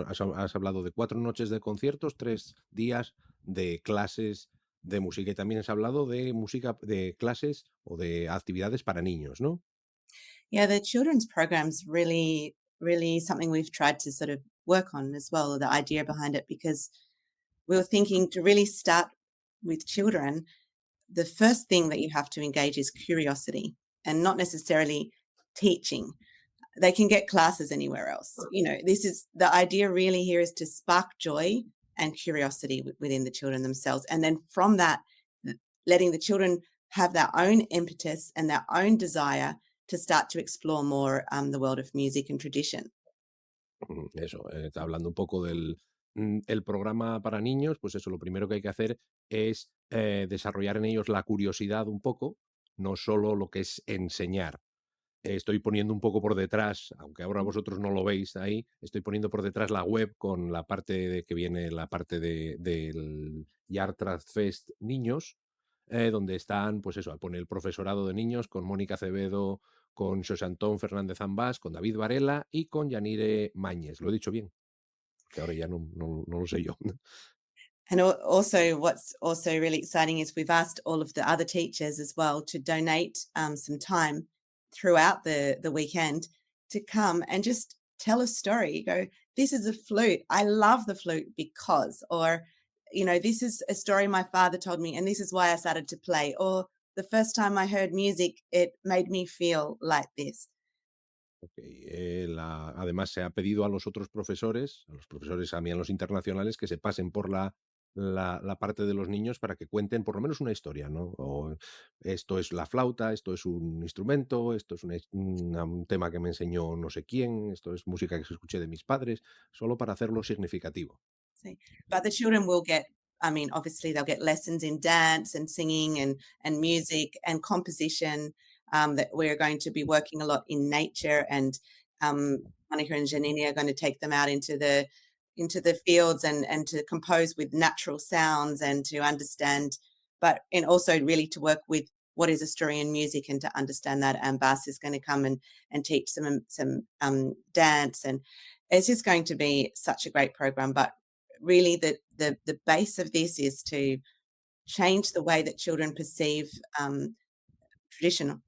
has hablado de 4 noches de conciertos, 3 días de clases de música, y también has hablado de música de clases o de actividades para niños, ¿no? Yeah, the children's program's really something we've tried to sort of work on as well, the idea behind it, because we were thinking to really start with children, the first thing that you have to engage is curiosity and not necessarily teaching. They can get classes anywhere else. This is the idea really here is to spark joy and curiosity within the children themselves. And then from that, letting the children have their own impetus and their own desire to start to explore more the world of music and tradition. Eso, hablando un poco del el programa para niños, pues eso, lo primero que hay que hacer es, desarrollar en ellos la curiosidad un poco, no solo lo que es enseñar. Estoy poniendo un poco por detrás, aunque ahora vosotros no lo veis ahí, estoy poniendo por detrás la web con la parte de que viene la parte del Yartrath Fest Niños, donde están, pues eso, pone el profesorado de niños con Mónica Acevedo, con Xosé Antón Fernández Ambás, con David Varela y con Yanire Mañez. ¿Lo he dicho bien? Porque ahora ya no lo sé yo. And also, what's also really exciting is we've asked all of the other teachers as well to donate some time throughout the weekend to come and just tell a story. You go, this is a flute. I love the flute because, or, this is a story my father told me, and this is why I started to play. Or the first time I heard music, it made me feel like this. Okey, además se ha pedido a los otros profesores, a los profesores también, los internacionales, que se pasen por la parte de los niños para que cuenten por lo menos una historia, ¿no? O esto es la flauta, esto es un instrumento, esto es un tema que me enseñó no sé quién, esto es música que escuché de mis padres, solo para hacerlo significativo. See, but the children will get, I mean, obviously they'll get lessons in dance and singing and music and composition, that we're going to be working a lot in nature and, Monica and Janini are gonna take them out into the fields and to compose with natural sounds and to understand, but and also really to work with what is Asturian music and to understand that, and Bas is gonna come and teach some dance, and it's just going to be such a great program, but really the base of this is to change the way that children perceive traditional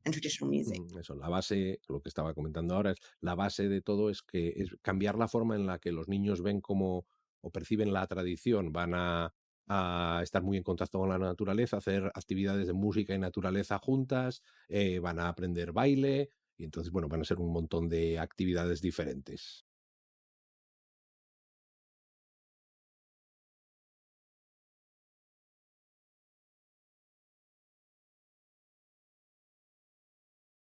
music. Eso, la base, lo que estaba comentando ahora es la base de todo es que es cambiar la forma en la que los niños ven cómo o perciben la tradición. Van a estar muy en contacto con la naturaleza, hacer actividades de música y naturaleza juntas, van a aprender baile y entonces, bueno, van a ser un montón de actividades diferentes.